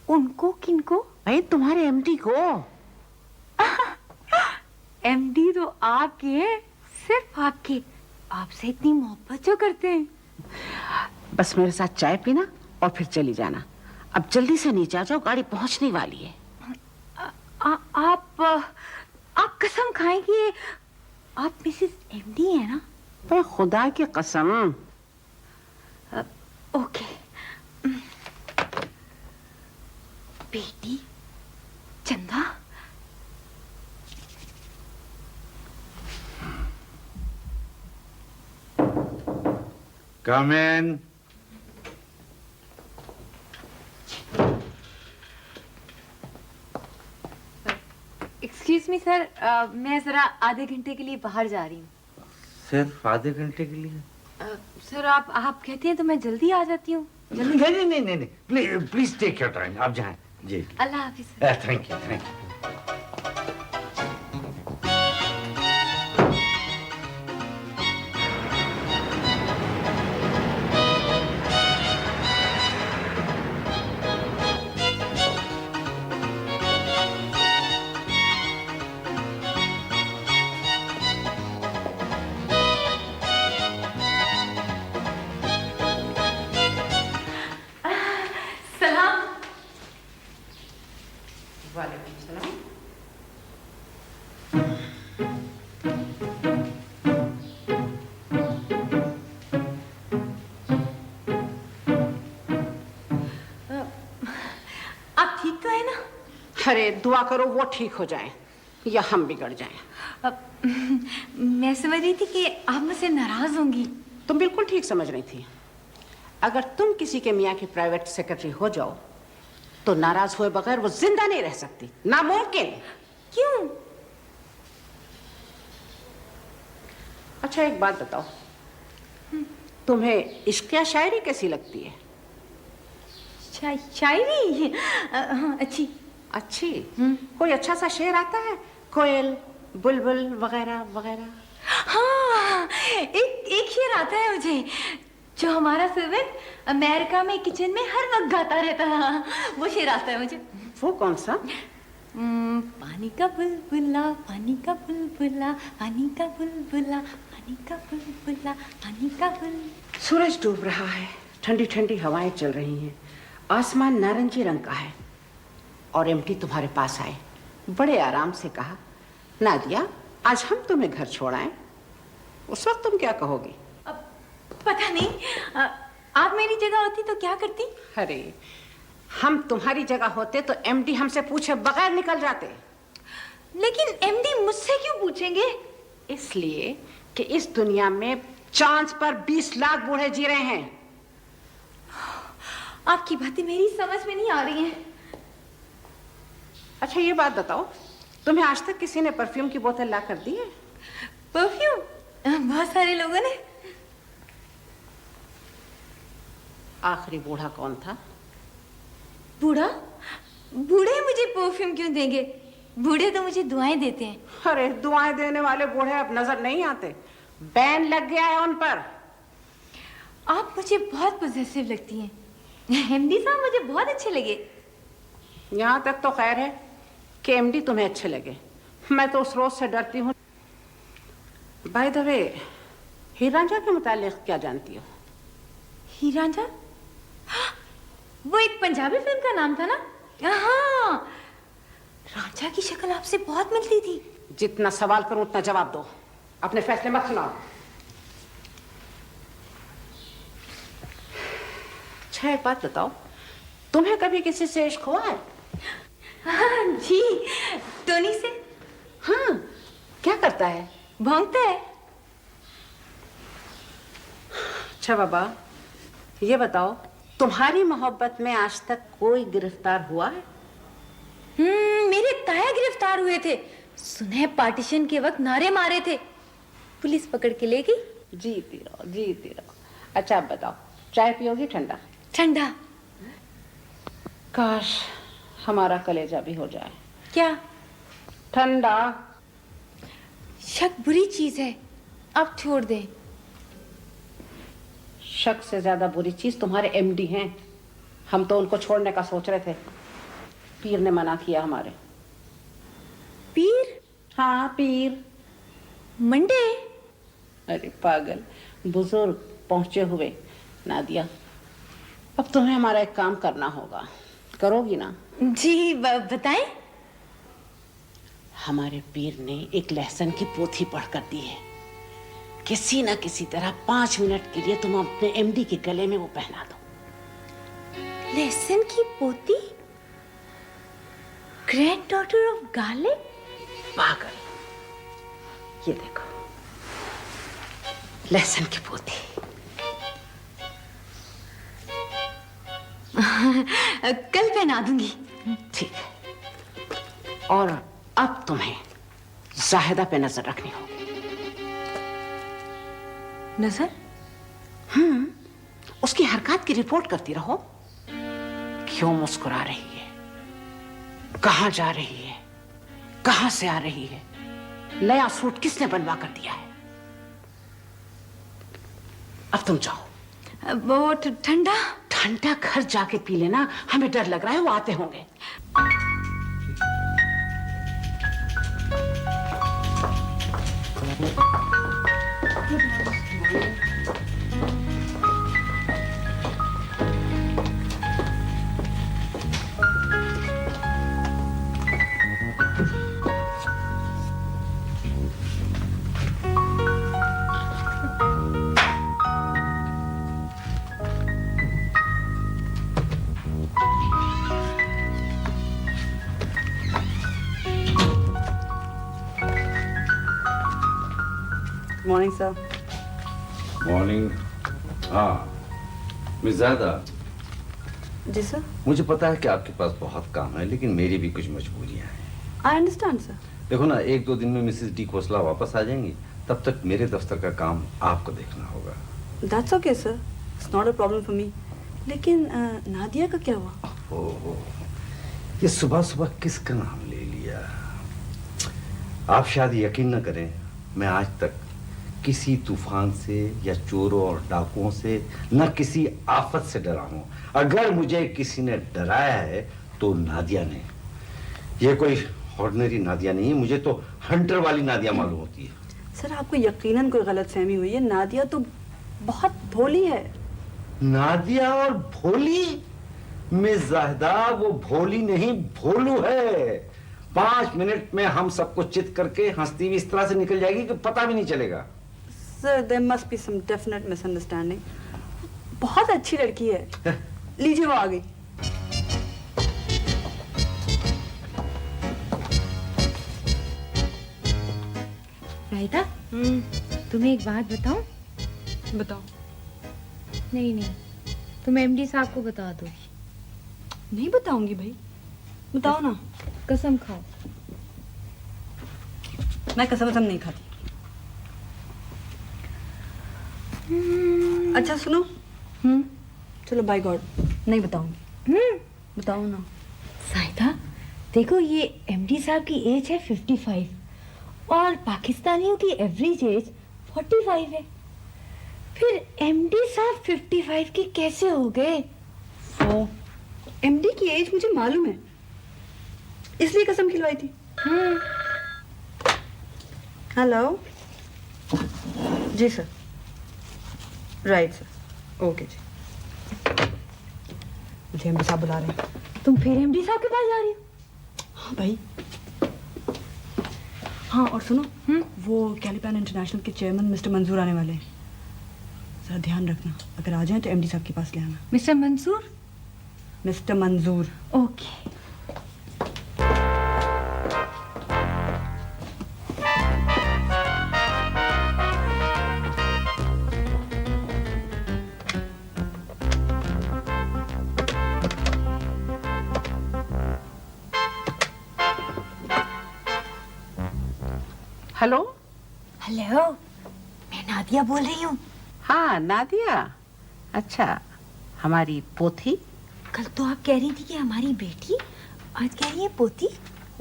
उनको? किनको? भाई, तुम्हारे एमडी को। एमडी तो आपके हैं, सिर्फ आपके। आपसे इतनी मोहब्बत जो करते हैं। बस मेरे साथ चाय पीना और फिर चली जाना। अब जल्दी से नीचे आ जाओ, गाड़ी पहुंचने वाली है। आप कसम खाएं कि आप मिसेस एमडी हैं ना? भाई, खुदा की कसम। ओके। बेटी, चंदा। Come in. Excuse me sir, मैं जरा आधे घंटे के लिए बाहर जा रही हूँ। सिर्फ आधे घंटे के लिए? सर, आप कहते हैं तो मैं जल्दी आ जाती हूँ। नहीं, प्लीज टेक योर टाइम। आप जाएं। जी। अल्लाह हाफिज। Thank you. अरे दुआ करो वो ठीक हो जाए या हम बिगड़ जाएं। मैं समझ रही थी कि आप मुझसे नाराज होंगी। तुम बिल्कुल ठीक समझ रही थी। अगर तुम किसी के मियाँ की प्राइवेट सेक्रेटरी हो जाओ तो नाराज हुए बगैर वो जिंदा नहीं रह सकती, नामुमकिन। क्यों? अच्छा एक बात बताओ, तुम्हें इश्क या शायरी कैसी लगती है? शायरी अच्छी। अच्छी? कोई अच्छा सा शेर आता है? कोयल, बुलबुल वगैरह वगैरह? हाँ, एक शेर आता है मुझे, जो हमारा सर्वेंट अमेरिका में किचन में हर वक्त गाता रहता है। वो शेर आता है मुझे। वो कौन सा? पानी का बुलबुला, पानी का बुलबुला, पानी का बुलबुला, पानी का बुलबुला, पानी का बुल। सूरज डूब रहा है, ठंडी ठंडी हवाएं चल रही हैं, आसमान नारंगी रंग का है, और एमटी तुम्हारे पास आए, बड़े आराम से कहा, नादिया आज हम तुम्हें घर छोड़ आए। उस वक्त तुम क्या कहोगी? पता नहीं, आप मेरी जगह होती तो क्या करती? अरे हम तुम्हारी जगह होते तो एमडी हमसे पूछे बगैर निकल जाते। लेकिन एमडी मुझसे क्यों पूछेंगे? इसलिए कि इस दुनिया में चांद पर 20 लाख बूढ़े जी रहे हैं। आपकी बातें मेरी समझ में नहीं आ रही हैं। अच्छा ये बात बताओ, तुम्हें आज तक किसी ने परफ्यूम की बोतल ला कर दी है? परफ्यूम? बहुत सारे लोगों ने। आखिरी बूढ़ा कौन था? बूढ़ा? बूढ़े मुझे परफ्यूम क्यों देंगे? बूढ़े तो मुझे दुआएं देते हैं। अरे दुआएं देने वाले बूढ़े अब नजर नहीं आते, बैन लग गया है उन पर। आप मुझे बहुत पॉजिटिव लगती हैं। एमडी साहब मुझे बहुत अच्छे लगे। यहाँ तक तो खैर है कि एमडी तुम्हें अच्छे लगे, मैं तो उस रोज से डरती हूँ। बाय द वे, हीर रांझा के मुतालिक क्या जानती हो? हीर रांझा? वो एक पंजाबी फिल्म का नाम था ना? हाँ, रांझा की शक्ल आपसे बहुत मिलती थी। जितना सवाल करूं उतना जवाब दो, अपने फैसले मत सुनाओ। अच्छा एक बात बताओ, तुम्हें कभी किसी से इश्क हुआ है? हाँ जी, टोनी से। हाँ, क्या करता है? भौंकता है। अच्छा बाबा, ये बताओ, तुम्हारी मोहब्बत में आज तक कोई गिरफ्तार हुआ है? मेरे ताया गिरफ्तार हुए थे। सुने पार्टीशन के वक्त नारे मारे थे, पुलिस पकड़ के ले गई। जीती रहो, जीती रहो। अच्छा अब बताओ, चाय पियोगी ठंडा? ठंडा? काश हमारा कलेजा भी हो जाए। क्या? ठंडा। शक बुरी चीज है, अब छोड़ दें। शक से ज्यादा बुरी चीज तुम्हारे एमडी हैं। हम तो उनको छोड़ने का सोच रहे थे, पीर ने मना किया हमारे। पीर? हाँ पीर। मंडे? अरे पागल, बुजुर्ग पहुंचे हुए। नादिया, अब तुम्हें हमारा एक काम करना होगा, करोगी ना? जी बताएं। हमारे पीर ने एक लहसन की पोथी पढ़कर दी है, किसी ना किसी तरह 5 मिनट के लिए तुम अपने एमडी के गले में वो पहना दो। लहसन की पोती? Grand daughter of garlic? पागल, ये देखो लहसन की पोती। कल पहना दूंगी। ठीक है, और अब तुम्हें जाहिदा पे नजर रखनी होगी। नजर? उसकी हरकत की रिपोर्ट करती रहो। क्यों मुस्कुरा रही है, कहां जा रही है, कहां से आ रही है, नया सूट किसने बनवा कर दिया है। अब तुम जाओ। वो ठंडा? ठंडा घर जाके पी लेना, हमें डर लग रहा है वो आते होंगे। Morning sir. मॉर्निंग। हाँ मिस ज़ाहिदा, जी सर। मुझे पता है कि आपके पास बहुत काम है, लेकिन मेरी भी कुछ मजबूरियां हैं। I understand sir. देखो ना, 1-2 दिन में मिसेस डी खोसला वापस आ जाएंगी, तब तक मेरे दफ्तर का काम आपको देखना होगा। That's okay sir, it's not a problem for me. लेकिन नादिया का क्या हुआ? ओहो, ये सुबह सुबह किसका नाम ले लिया? आप शायद यकीन न करें, मैं आज तक किसी तूफान से या चोरों और डाकुओं से न किसी आफत से डरा हूं। अगर मुझे किसी ने डराया है तो नादिया ने। ये कोई ऑर्डिनरी नादिया नहीं है, मुझे तो हंटर वाली नादिया मालूम होती है। सर आपको यकीनन कोई गलतफहमी हुई है, नादिया तो बहुत भोली है। नादिया और भोली? मिस जाहिदा, वो भोली नहीं भोलू है। 5 मिनट में हम सबको चित करके हंसती हुई इस तरह से निकल जाएगी कि पता भी नहीं चलेगा। Sir there must be some definite misunderstanding. बहुत अच्छी लड़की है। लीजिए वो आ गई। रायता, तुम्हें एक बात बताऊं? बताओ। नहीं नहीं, तुम एमडी साहब को बता दो। नहीं बताऊंगी भाई, बताओ ना। कसम खाओ। मैं कसम नहीं खाती। अच्छा सुनो, चलो बाय गॉड नहीं बताऊंगी। बताओ ना। साहिदा, देखो ये एमडी साहब की एज है 55 और पाकिस्तानियों की एवरेज एज 45 है। फिर एमडी साहब 55 के कैसे हो गए? एमडी की एज मुझे मालूम है, इसलिए कसम खिलवाई थी। हेलो जी सर। राइट सर, ओके जी। मुझे एमडी साहब बुला रहे हैं। तुम फिर एमडी साहब के पास जा रही हो? हाँ भाई। हाँ और सुनो, वो कैलिपैन इंटरनेशनल के चेयरमैन मिस्टर मंजूर आने वाले हैं। जरा ध्यान रखना, अगर आ जाएं तो एमडी साहब के पास ले आना। मिस्टर मंसूर? मिस्टर मंजूर। ओके। हेलो। हेलो, मैं नादिया बोल रही हूँ। हाँ नादिया, अच्छा हमारी पोथी? कल तो आप कह रही थी कि हमारी बेटी, आज कह रही है पोती।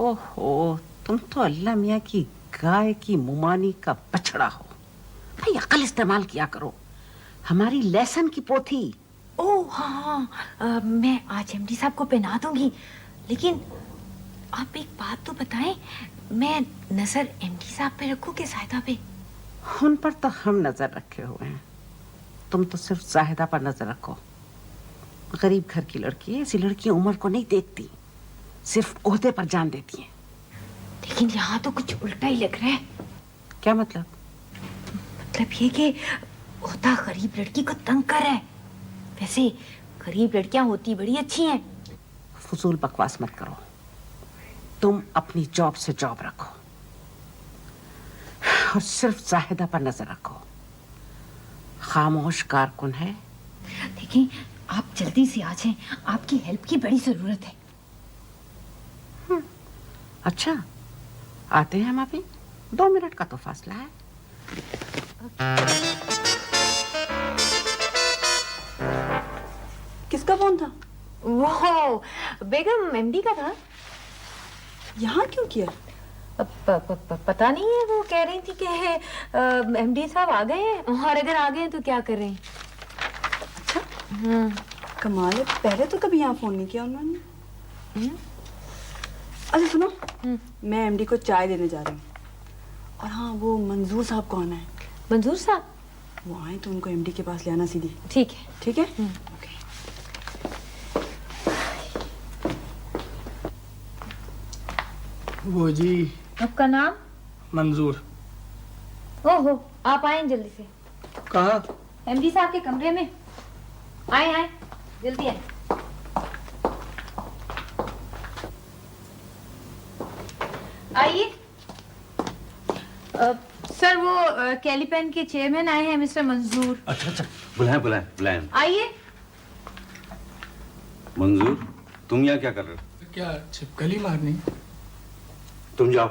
ओहो, तुम तो अल्लाह मियाँ की गाय की मुमानी का बछड़ा हो। भाई अकल इस्तेमाल किया करो। हमारी लेसन की पोथी। ओह हाँ, मैं आज एमडी साहब को पहना दूंगी। लेकिन आप एक बात तो बताएं, मैं नजर एमडी साहब पे रखूं कि साहिदा पे? उन पर तो हम नजर रखे हुए हैं, तुम तो सिर्फ जाहिदा पर नजर रखो। गरीब घर की लड़की है, ऐसी लड़की उम्र को नहीं देखती, सिर्फ ओहदे पर जान देती है। लेकिन यहाँ तो कुछ उल्टा ही लग रहा है। क्या मतलब? मतलब ये कि ओहदा गरीब लड़की को तंग कर रहा है। वैसे गरीब लड़कियां होती बड़ी अच्छी हैं। फजूल बकवास मत करो, तुम अपनी जॉब से जॉब रखो और सिर्फ जाहिदा पर नजर रखो। खामोश कारकुन है। देखिए, आप जल्दी से आ जाएं, आपकी हेल्प की बड़ी जरूरत है। अच्छा, आते हैं हम अभी, 2 मिनट का तो फासला है। किसका फोन था? वो बेगम एमडी का था। यहाँ क्यों किया? पता नहीं है, वो कह रही थी कि एमडी साहब आ गए हैं, और अगर आ गए हैं तो क्या कर रहे हैं। अच्छा कमाल है, पहले तो कभी यहाँ फोन नहीं किया उन्होंने। अच्छा सुनो, मैं एमडी को चाय देने जा रही हूँ। और हाँ, वो मंजूर साहब को आना है। मंजूर साहब? वो आए तो उनको एमडी के पास ले आना सीधी। ठीक है। ठीक है। ओके। वो जी, आपका नाम? मंजूर। ओहो, आप आए जल्दी से। कहाँ? एमडी साहब के कमरे में। आए आए, जल्दी आए। आइए। सर, वो कैलिपैन के चेयरमैन आए हैं, मिस्टर मंजूर। अच्छा अच्छा, बुलाएं बुलाएं बुलाएं। आइए। मंजूर, तुम यहाँ क्या कर रहे हो? क्या छिपकली मारनी? तुम जाओ।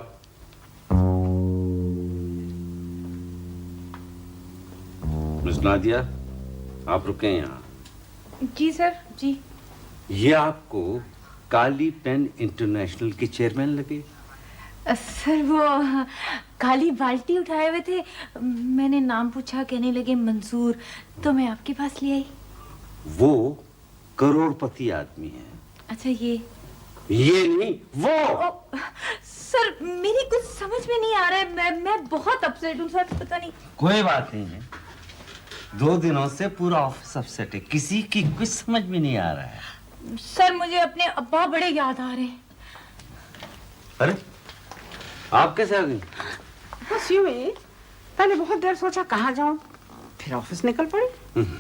मिस नादिया, आप रुके यहाँ। जी सर, जी। ये आपको काली पेन इंटरनेशनल के चेयरमैन लगे? सर वो काली बाल्टी उठाए हुए थे, मैंने नाम पूछा, कहने लगे मंजूर, तो मैं आपके पास ले आई। वो करोड़पति आदमी है। अच्छा ये नहीं, वो। सर मेरी कुछ समझ में नहीं आ रहा है, मैं बहुत अपसेट हूँ सर, पता नहीं। कोई बात नहीं है, 2 दिनों से पूरा ऑफिस अपसेट है, किसी की कुछ समझ में नहीं आ रहा है। सर मुझे अपने अब्बा बड़े याद आ रहे हैं। अरे आप कैसे आ गई? बस यूं ही, पहले बहुत देर सोचा कहाँ जाऊं, फिर ऑफिस निकल पड़ी।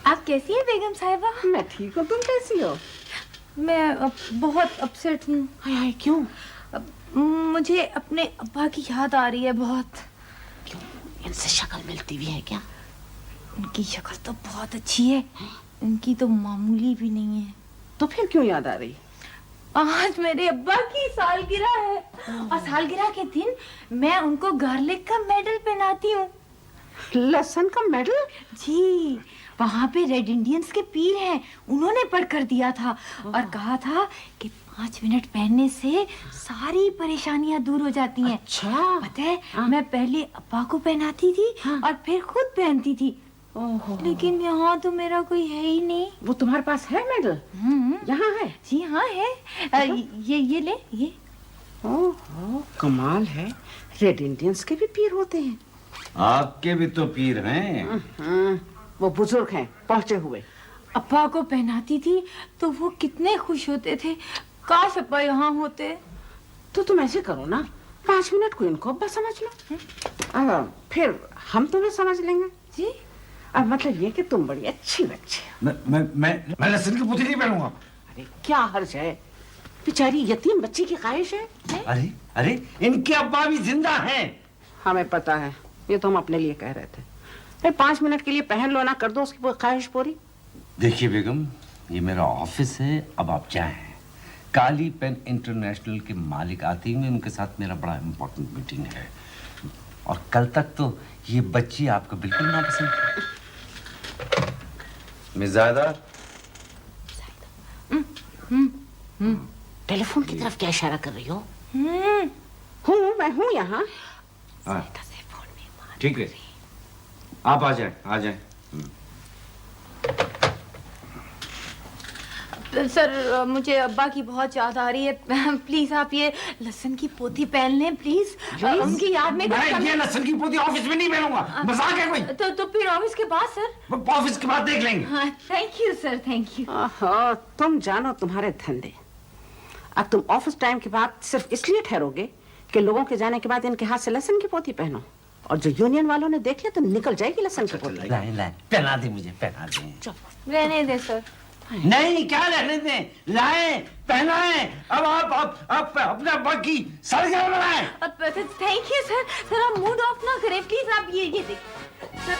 आप कैसी हैं बेगम साहिबा? मैं ठीक हूँ, तुम कैसी हो? मैं बहुत अपसेट हूँ। हाय क्यों? मुझे अपने अब्बा की याद आ रही है बहुत। क्यों? इनसे शक्ल मिलती भी है क्या? उनकी शक्ल तो बहुत अच्छी है, उनकी तो मामूली भी नहीं है। तो फिर क्यों याद आ रही? आज मेरे अब्बा की सालगिरह है और सालगिरह के दिन मैं उनको गार्लिक का मेडल पहनाती हूँ। लहसुन का मेडल? जी, वहाँ पे रेड इंडियंस के पीर हैं, उन्होंने पढ़ कर दिया था और कहा था कि 5 मिनट पहनने से सारी परेशानियां दूर हो जाती हैं। अच्छा। पता है, मैं पहले अब्बा को पहनाती थी और फिर खुद पहनती थी। लेकिन यहाँ तो मेरा कोई है ही नहीं। वो तुम्हारे पास है मेडल? यहाँ है? जी हाँ है। ये ले ये। ओहो, कमाल है, रेड इंडियंस के भी पीर होते हैं। आपके भी तो पीर हैं। वो बुजुर्ग हैं, पहुंचे हुए। अब्बा को पहनाती थी तो वो कितने खुश होते थे, काश अब्बा यहाँ होते। तो तुम ऐसे करो ना, 5 मिनट को इनको अब्बा समझ लो, फिर हम तुम्हें समझ लेंगे। जी, अब मतलब ये कि तुम बड़ी अच्छी बच्ची हो। मैं लहसुन की पोथी नहीं पहनूंगा। अरे क्या हर्ज है, बेचारी यतीम बच्ची की ख्वाहिश है। अरे अरे, इनके अब्बा भी जिंदा हैं। हमें पता है, ये तो हम अपने लिए कह रहे थे। 5 मिनट के लिए पहन लो ना, कर दो उसकी ख्वाहिश पूरी। देखिए बेगम, ये मेरा ऑफिस है, अब आप जाएं। काली पेन इंटरनेशनल के मालिक आते हैं, उनके साथ मेरा बड़ा इम्पोर्टेंट मीटिंग है और कल तक तो ये बच्ची आपको बिल्कुल ना पसंद। मिस ज़ायदा, टेलीफोन की तरफ क्या इशारा कर रही हो? मैं हूँ यहाँ। ठीक है, आप आ जाएं, आ जाएं। सर मुझे अब्बा की बहुत याद आ रही है, प्लीज आप ये लहसुन की पोथी पहन लें प्लीज। उनकी याद में मैं ये लहसुन की पोथी ऑफिस में नहीं पहनूंगा, मजाक है कोई? तो फिर ऑफिस के बाद सर? ऑफिस के बाद देख लेंगे। Thank you sir, thank you. तुम जानो तुम्हारे धंधे। अब तुम ऑफिस टाइम के बाद सिर्फ इसलिए ठहरोगे कि लोगों के जाने के बाद इनके हाथ से लहसुन की पोथी पहनो, और जो यूनियन वालों ने देख लिया तो निकल जाएगी लहसुन की पोथी। लाए पहना दे, मुझे पहना दे। रहने दे सर। नहीं, क्या रहने दें, लाए पहनाए। अब आप अपने अब्बा की सालगिरह मनाएं। Thank you sir. सर आप मूड ऑफ ना करें प्लीज। आप ये देखिए सर,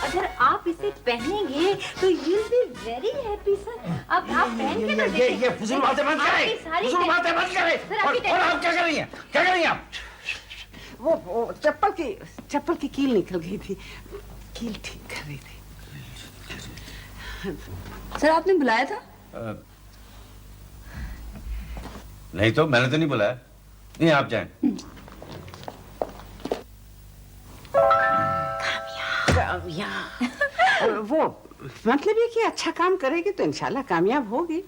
अगर आप इसे पहनेंगे तो you will be very happy sir. आप पहन के तो देखिए। ये फुजूल बातें मत करें, फुजूल बातें मत करें। और आप क्या कर रही हैं, क्या कर रही हैं आप? वो चप्पल की कील निकल गई थी, कील ठीक कर रही थी। सर आपने बुलाया था? नहीं तो मैंने तो नहीं बुलाया। नहीं, आप जाएं। वो मतलब ये कि अच्छा काम करेगी तो इंशाल्लाह कामयाब होगी।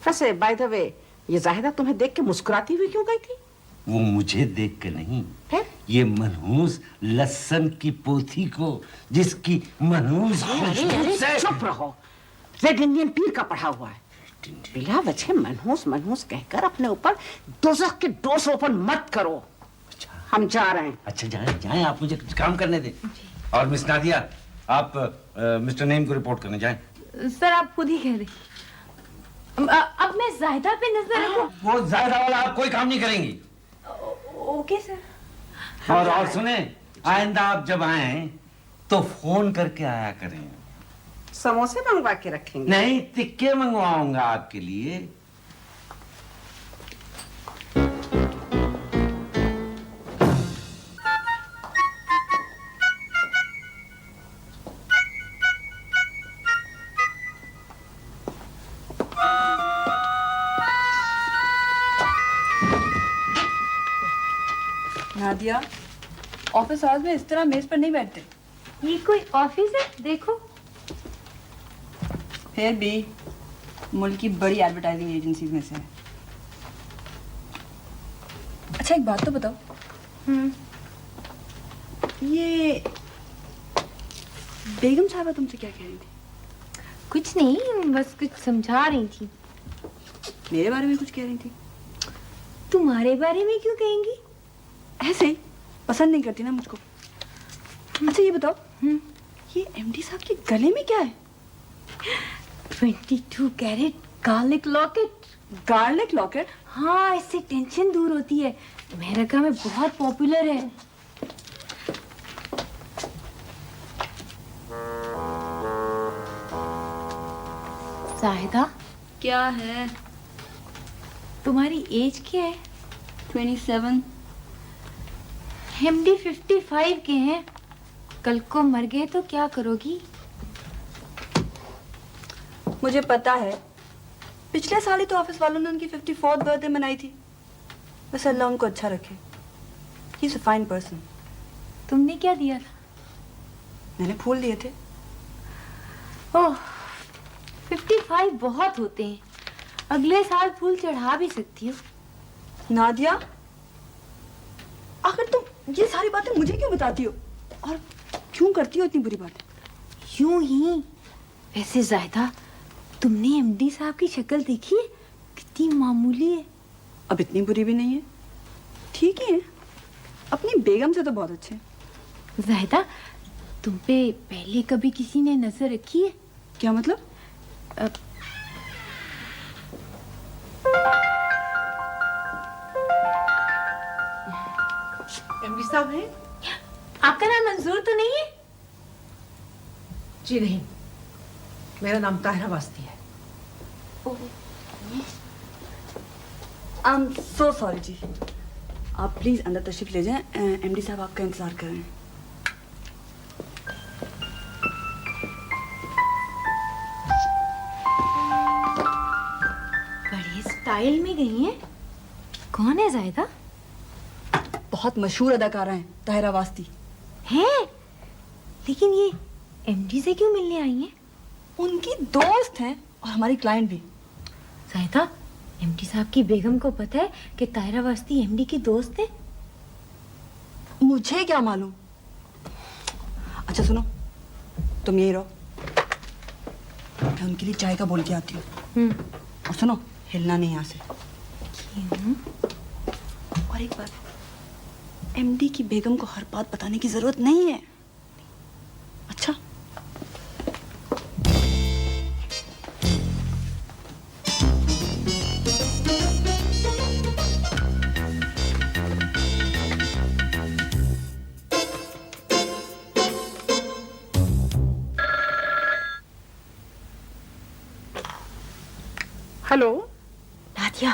वैसे बाय द वे, ये जाहिदा तुम्हें देख के मुस्कुराती हुई क्यों गई थी? वो मुझे देख के नहीं, फिर? ये मनहूस लहसुन की पोथी को, जिसकी मनहूस खुशबू से। चुप रहो, रेड इंडियन पीर का पढ़ा हुआ है। बिला वजह मनहूस कहकर अपने ऊपर दोज़ख के डोर्स ओपन मत करो। अच्छा, हम जा रहे हैं। अच्छा जाएं, आप मुझे कुछ काम करने दें। और मिस नादिया, आप मिस्टर नईम को रिपोर्ट करने जाएं। सर आप खुद ही कह रहे। अब मैं जायदा पे नजर रखूं? वो जायदा वाला आप कोई काम नहीं करेंगी। Okay sir. और सुने, आइंदा आप जब आए तो फोन करके आया करें। समोसे मंगवा के रखेंगे। नहीं, टिक्के मंगवाऊंगा आपके लिए। नादिया, ऑफिस आवर्स में इस तरह मेज पर नहीं बैठते। ये कोई ऑफिस है? देखो। फिर भी मुल्क की बड़ी एडवर्टाइजिंग एजेंसीज में से है। अच्छा एक बात तो बताओ, ये बेगम साहबा तुमसे क्या कह रही थी? कुछ नहीं, बस कुछ समझा रही थी। मेरे बारे में कुछ कह रही थी? तुम्हारे बारे में क्यों कहेंगी? ऐसे ही, पसंद नहीं करती ना मुझको। अच्छा ये बताओ, ये एमडी साहब के गले में क्या है? 22 carat garlic locket. Garlic locket? हाँ, इससे टेंशन दूर होती है। अमेरिका में बहुत पॉपुलर है। जाहिदा, क्या है? तुम्हारी एज क्या है? 27। एमडी 55 के हैं। कल को मर गए तो क्या करोगी? मुझे पता है, पिछले साल ही तो ऑफिस वालों ने उनकी 54th बर्थडे मनाई थी। बस अल्लाह उनको अच्छा रखे। He is a fine person. तुमने क्या दिया था? मैंने फूल दिए थे। ओह, 55 बहुत होते हैं। अगले साल फूल चढ़ा भी सकती हो। नादिया, आखिर तुम ये सारी बातें मुझे क्यों बताती हो और क्यों करती हो इतनी बुरी बातें? यूं ही। वैसे जाहिदा, तुमने एमडी साहब की शक्ल देखी है? कितनी मामूली है। अब इतनी बुरी भी नहीं है, ठीक ही है। अपनी बेगम से तो बहुत अच्छे हैं। जाहिदा, तुम पे पहले कभी किसी ने नजर रखी है? क्या मतलब? एमडी साहब हैं? आपका नाम मंजूर तो नहीं है? जी नहीं, मेरा नाम ताहिरा वास्ती है। आई एम सो सॉरी जी। आप प्लीज अंदर तशरीफ ले जाएं। एमडी साहब आपका इंतजार कर रहे हैं। बड़े स्टाइल में गई हैं। कौन है जाहिदा? बहुत मशहूर अदाकारा हैं ताहिरा वास्ती। हैं? लेकिन ये एमडी से क्यों मिलने आई हैं? उनकी दोस्त हैं और हमारी क्लाइंट भी। जाहिदा, एमडी साहब की बेगम को पता है कि ताहिरा वास्ती एमडी की दोस्त है? मुझे क्या मालूम। अच्छा सुनो, तुम यही रहो, मैं उनके लिए चाय का बोल के आती हूँ। और सुनो, हिलना नहीं यहाँ से। और एक बात, एमडी की बेगम को हर बात बताने की जरूरत नहीं है। अच्छा? हेलो नादिया,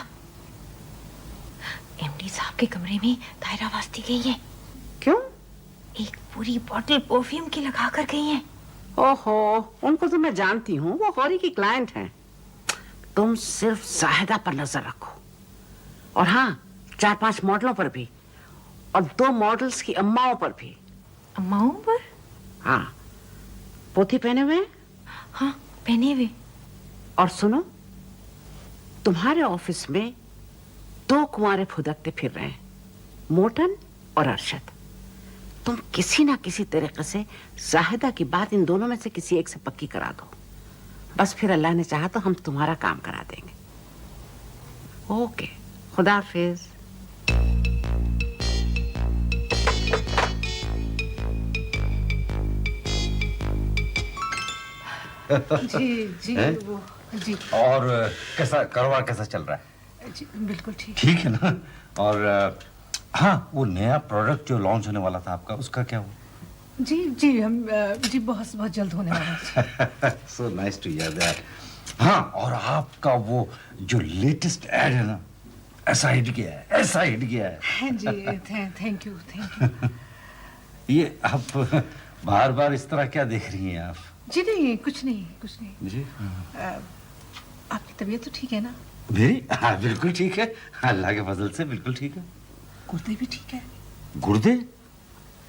एमडी साहब के कमरे में ताहिरा वास्ती गई है। क्यों? एक पूरी बॉटल परफ्यूम की लगा कर गई है। ओहो, उनको तो मैं जानती हूँ, वो गौरी की क्लाइंट हैं। तुम सिर्फ जाहिदा पर नजर रखो, और हाँ, 4-5 मॉडलों पर भी, और 2 मॉडल्स की अम्माओं पर भी। अम्माओं पर? हाँ, पोथी पहने हुए हैं? हाँ, पहने हुए। और सुनो, तुम्हारे ऑफिस में 2 कुंवारे फुदकते फिर रहे हैं, मोटन और अरशद। तुम किसी ना किसी तरीके से जाहिदा की बात इन दोनों में से किसी एक से पक्की करा दो। बस फिर अल्लाह ने चाहा तो हम तुम्हारा काम करा देंगे। ओके, खुदा हाफिज। जी जी वो जी। और कैसा कारोबार कैसा चल रहा है? जी बिल्कुल ठीक। ठीक है ना? और हाँ, वो नया प्रोडक्ट जो लॉन्च होने वाला था आपका, उसका क्या हुआ? जी जी हम जी बहुत बहुत जल्द होने वाला है। So nice to hear that. हाँ, और आपका वो जो लेटेस्ट ऐड है ना, ऐसा हिट गया है, ऐसा हिट गया है। हाँ जी, थैंक यू। ये आप बार बार इस तरह क्या देख रही हैं आप? जी नहीं, कुछ नहीं। जी आपकी तबीयत तो ठीक है ना? मेरी? हाँ बिल्कुल ठीक है, अल्लाह के फजल से बिल्कुल ठीक है। गुर्दे भी ठीक है? गुर्दे?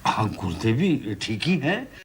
हाँ गुर्दे भी ठीक ही हैं।